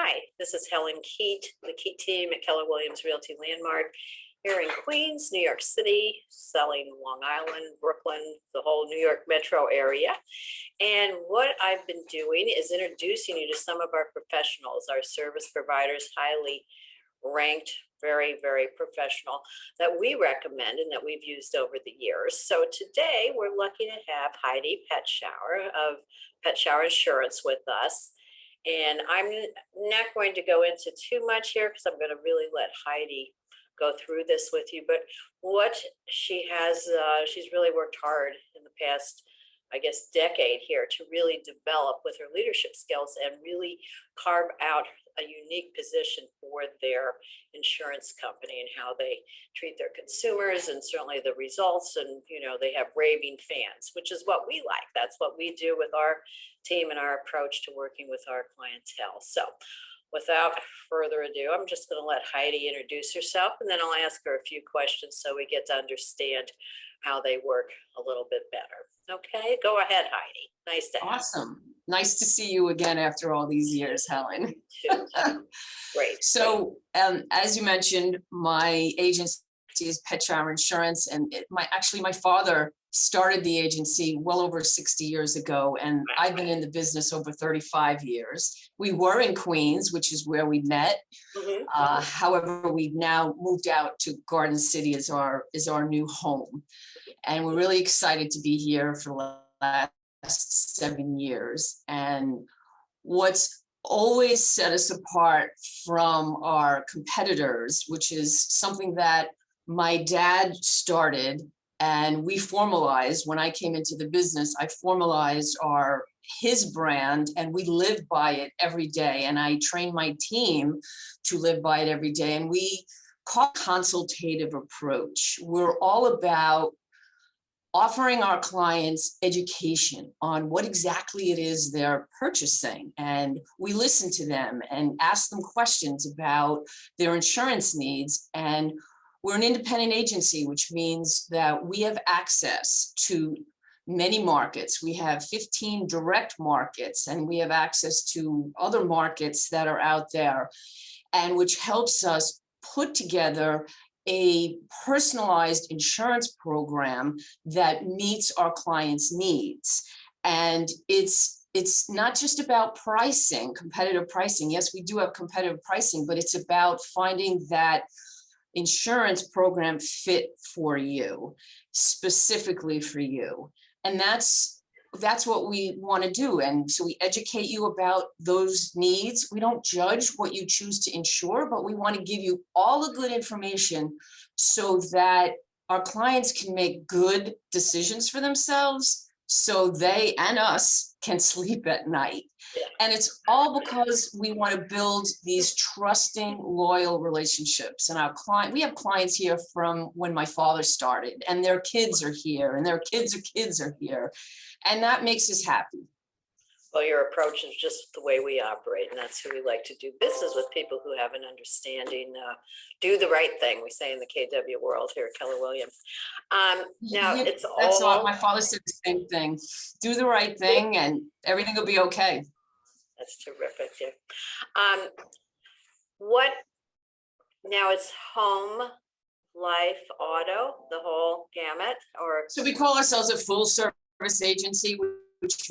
Hi, this is Helen Keit, the Keit team at Keller Williams Realty Landmark here in Queens, New York City, selling Long Island, Brooklyn, the whole New York metro area. And what I've been doing is introducing you to some of our professionals, our service providers, highly ranked, very, very professional, that we recommend and that we've used over the years. So today we're lucky to have Heidi Petschauer of Petschauer Insurance with us. And I'm not going to go into too much here because I'm going to really let Heidi go through this with you. But what she has, she's really worked hard in the past, I guess, decade here to really develop with her leadership skills and really carve out a unique position for their insurance company and how they treat their consumers, and certainly the results. And, you know, they have raving fans, which is what we like. That's what we do with our team and our approach to working with our clientele. So without further ado, I'm just going to let Heidi introduce herself, and then I'll ask her a few questions so we get to understand how they work a little bit better. Okay, go ahead, Heidi. Nice to have you. Awesome. Nice to see you again after all these years, Helen. Great. So, as you mentioned, my agency is Petschauer Insurance, and my father started the agency well over 60 years ago, and I've been in the business over 35 years. We were in Queens, which is where we met. However, we've now moved out to Garden City as our new home, and we're really excited to be here for the last 7 years. And what's always set us apart from our competitors, which is something that my dad started and we formalized when I came into the business. I formalized his brand, and we live by it every day. And I train my team to live by it every day. And we call it consultative approach. We're all about offering our clients education on what exactly it is they're purchasing. And we listen to them and ask them questions about their insurance needs. And we're an independent agency, which means that we have access to many markets. We have 15 direct markets, and we have access to other markets that are out there, and which helps us put together a personalized insurance program that meets our clients' needs. And it's not just about pricing, competitive pricing. Yes, we do have competitive pricing, but it's about finding that insurance program fit for you, specifically for you. And that's what we want to do. And so we educate you about those needs. We don't judge what you choose to insure, but we want to give you all the good information so that our clients can make good decisions for themselves, so they and us can sleep at night. And it's all because we want to build these trusting, loyal relationships. And we have clients here from when my father started, and their kids are here, and their kids are here. And that makes us happy. Well, your approach is just the way we operate, and that's who we like to do business with, people who have an understanding, do the right thing, we say in the KW world here at Keller Williams. Now, That's all. My father said the same thing. Do the right thing and everything will be okay. That's terrific. Yeah. Now it's home, life, auto, the whole gamut, or? So we call ourselves a full service agency, which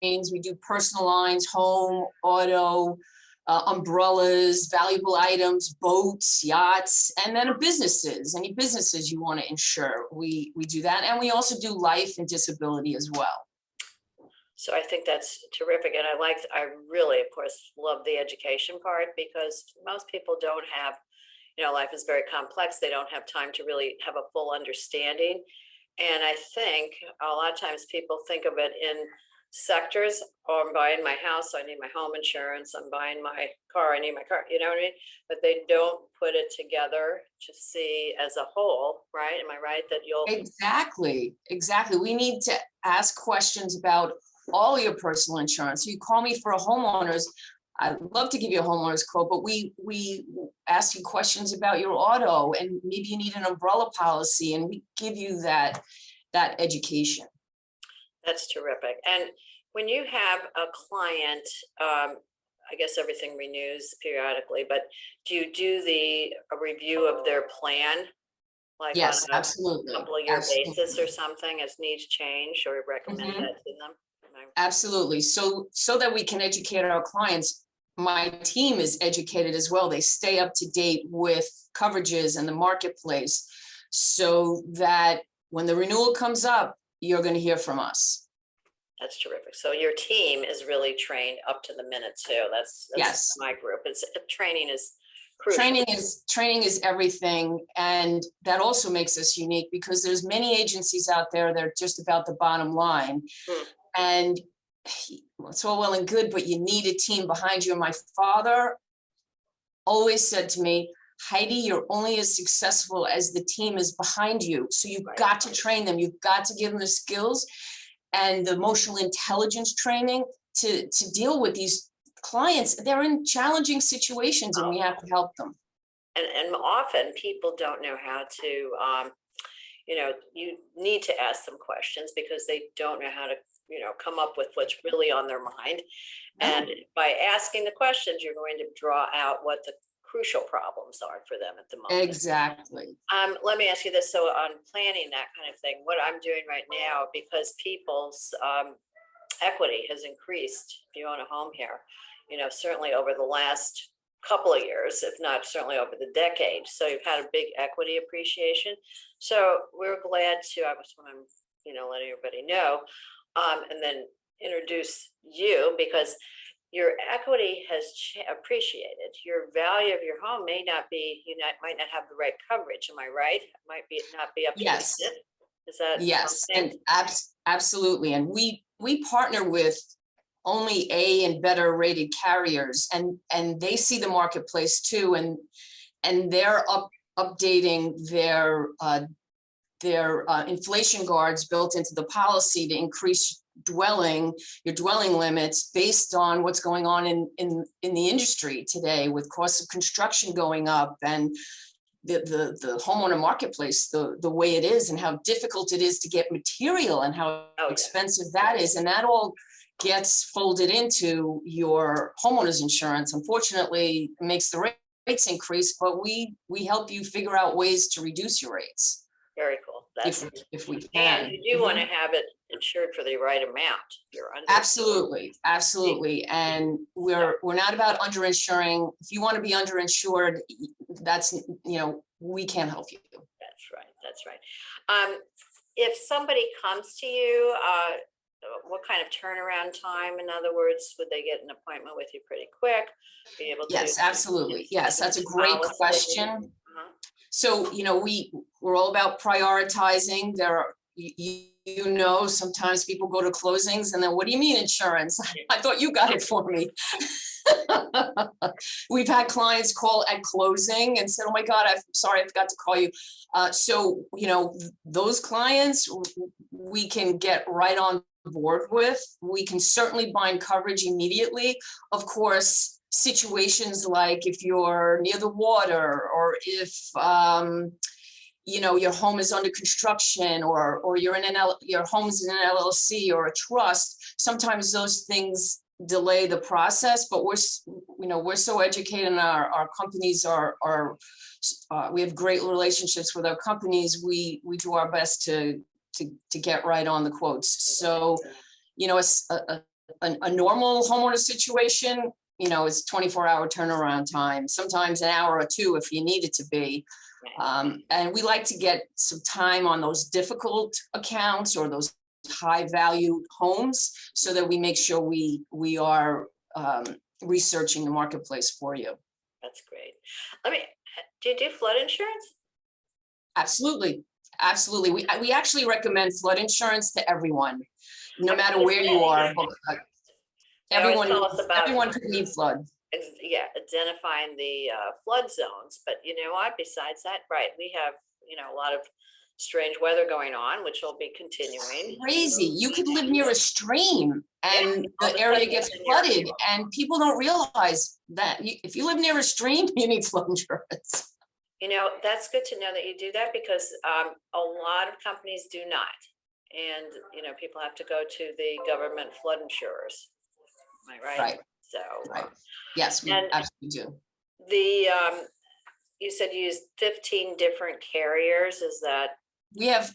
means we do personal lines, home, auto, umbrellas, valuable items, boats, yachts, and then businesses. Any businesses you want to insure, we do that. And we also do life and disability as well. So I think that's terrific. And I really, of course, love the education part, because most people don't have, life is very complex. They don't have time to really have a full understanding. And I think a lot of times people think of it in sectors. Oh, I'm buying my house, so I need my home insurance. I'm buying my car, I need my car, you know what I mean? But they don't put it together to see as a whole, right? Am I right that you'll? Exactly. We need to ask questions about all your personal insurance. You call me for a homeowner's, I'd love to give you a homeowner's quote, but we ask you questions about your auto, and maybe you need an umbrella policy, and we give you that education. That's terrific. And when you have a client, I guess everything renews periodically, but do you do a review of their plan? Like on Yes, a absolutely. couple of year basis or something as needs change, or recommend Mhm. that to them? Absolutely. So that we can educate our clients, my team is educated as well. They stay up to date with coverages and the marketplace so that when the renewal comes up, you're going to hear from us. That's terrific. So your team is really trained up to the minute too. That's Yes. my group. Training is crucial. Training is everything. And that also makes us unique because there's many agencies out there that are just about the bottom line. And it's all well and good, but you need a team behind you. And my father always said to me, Heidi, you're only as successful as the team is behind you. So you've got to train them. You've got to give them the skills and the emotional intelligence training to deal with these clients. They're in challenging situations and we have to help them. And often people don't know how to, you need to ask them questions because they don't know how to, come up with what's really on their mind. And by asking the questions, you're going to draw out what the crucial problems are for them at the moment. Exactly. Let me ask you this. So on planning that kind of thing, what I'm doing right now, because people's equity has increased, if you own a home here, certainly over the last couple of years, if not certainly over the decade. So you've had a big equity appreciation. So we're glad to, I just want to, let everybody know, and then introduce you, because your equity has appreciated. Your value of your home may not be, might not have the right coverage. Am I right? It might be not be up to Yes. the minute. Is that yes, something? and absolutely. And we partner with only A and better rated carriers, and they see the marketplace too, and they're updating their inflation guards built into the policy to increase your dwelling limits based on what's going on in the industry today, with costs of construction going up and the homeowner marketplace the way it is, and how difficult it is to get material and how expensive that is. And that all gets folded into your homeowner's insurance. Unfortunately, it makes the rates increase, but we help you figure out ways to reduce your rates. Very cool. That's if we can. And you do want to have it insured for the right amount. Absolutely. And we're not about underinsuring. If you want to be underinsured, that's, we can't help you. That's right. If somebody comes to you, what kind of turnaround time? In other words, would they get an appointment with you pretty quick? Be able to? Yes, absolutely. Yes, that's a great question. So, we're all about prioritizing. Sometimes people go to closings and then, what do you mean insurance? I thought you got it for me. We've had clients call at closing and said, oh my God, I'm sorry, I forgot to call you. So, those clients we can get right on board with. We can certainly bind coverage immediately. Of course, situations like if you're near the water, or if your home is under construction, or you're in your home's in an LLC or a trust, sometimes those things delay the process. But we're so educated, and our companies are we have great relationships with our companies. We do our best to get right on the quotes. So a normal homeowner situation, is 24-hour turnaround time, sometimes an hour or two if you need it to be. And we like to get some time on those difficult accounts or those high value homes, so that we make sure we are researching the marketplace for you. That's great. Do you do flood insurance? Absolutely. We actually recommend flood insurance to everyone, no matter where you are. Everyone could need flood. Yeah, identifying the flood zones. But you know what? Besides that, right, we have a lot of strange weather going on, which will be continuing. Crazy. You could live near a stream and the area gets flooded, and people don't realize that if you live near a stream, you need flood insurance. That's good to know that you do that, because a lot of companies do not. And, people have to go to the government flood insurers. Am I right? Right. So, Right. Yes, we and absolutely do. the, you said you used 15 different carriers. Is that,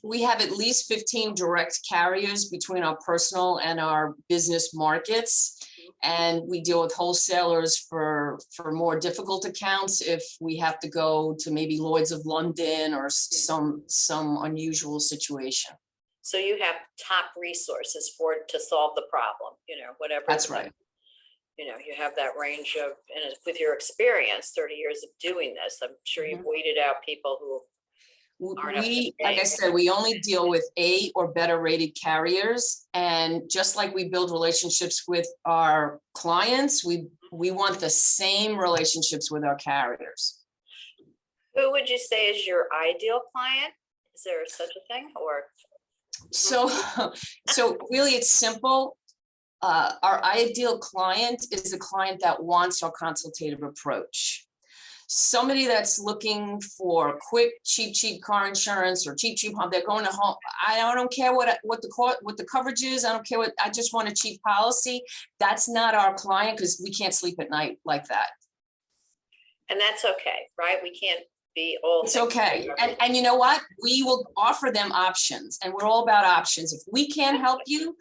We have at least 15 direct carriers between our personal and our business markets. And we deal with wholesalers for more difficult accounts if we have to go to maybe Lloyd's of London or some unusual situation. so you have top resources to solve the problem, whatever. That's right. You have that range of, and with your experience, 30 years of doing this, I'm sure you've weeded out people who aren't up to We, like I date. said, we only deal with A or better rated carriers. And just like we build relationships with our clients, we want the same relationships with our carriers. Who would you say is your ideal client? Is there such a thing, or? So really it's simple. Our ideal client is a client that wants our consultative approach. Somebody that's looking for quick, cheap car insurance or cheap home. They're going to home. I don't care what the coverage is. I don't care what. I just want a cheap policy. That's not our client because we can't sleep at night like that. And that's okay, right? We can't be all. It's okay. And you know what? We will offer them options, and we're all about options. If we can't help you,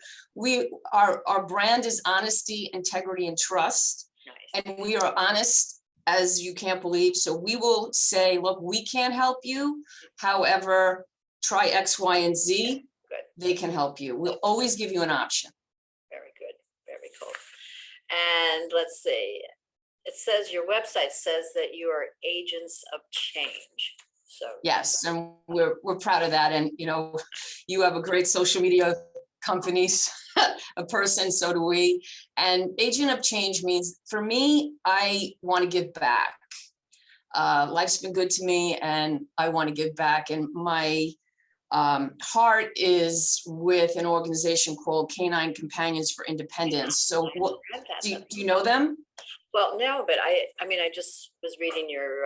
our brand is honesty, integrity, and trust. Nice. And we are honest as you can't believe. So we will say, look, we can't help you. However, try X, Y, and Z. Good. They can help you. We'll always give you an option. Very good. Very cool. And let's see. It says your website says that you are agents of change. So yes, and we're proud of that. And you have a great social media companies, a person, so do we. And agent of change means, for me, I want to give back. Life's been good to me and I want to give back. And my heart is with an organization called Canine Companions for Independence. So what, do you know them? Well, no, but I mean, I just was reading your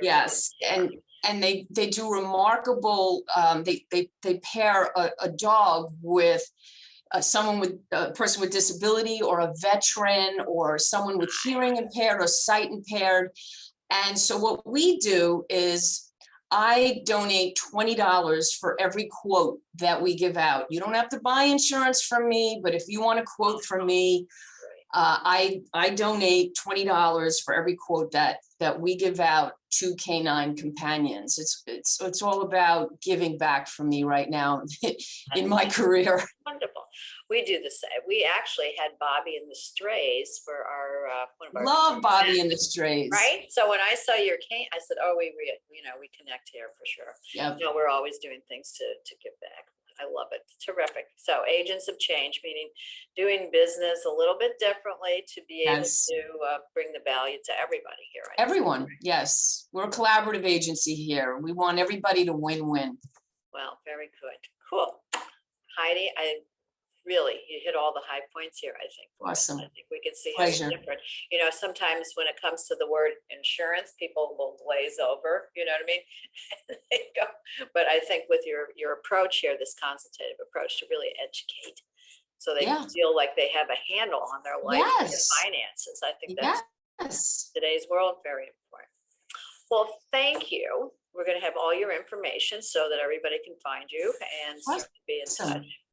yes, and they do remarkable. They pair a dog with someone with a person with disability or a veteran or someone with hearing impaired or sight impaired. And so what we do is I donate $20 for every quote that we give out. You don't have to buy insurance from me, but if you want a quote from me, I donate $20 for every quote that we give out to Canine Companions. It's all about giving back for me right now in my career. Wonderful. We do the same. We actually had Bobby and the Strays for our one of our love Bobby and the Strays. Right. So when I saw your cane, I said, "Oh, we connect here for sure." Yep. We're always doing things to give back. I love it. Terrific. So agents of change, meaning doing business a little bit differently to be able to bring the value to everybody here. Everyone. Yes. We're a collaborative agency here. We want everybody to win-win. Well, very good. Cool. Heidi, you hit all the high points here, I think. Awesome. I think we can see how it's different. Sometimes when it comes to the word insurance, people will glaze over, you know what I mean? They go. But I think with your approach here, this consultative approach to really educate so they feel like they have a handle on their life and their finances. I think that's today's world very important. Well, thank you. We're going to have all your information so that everybody can find you and be in touch.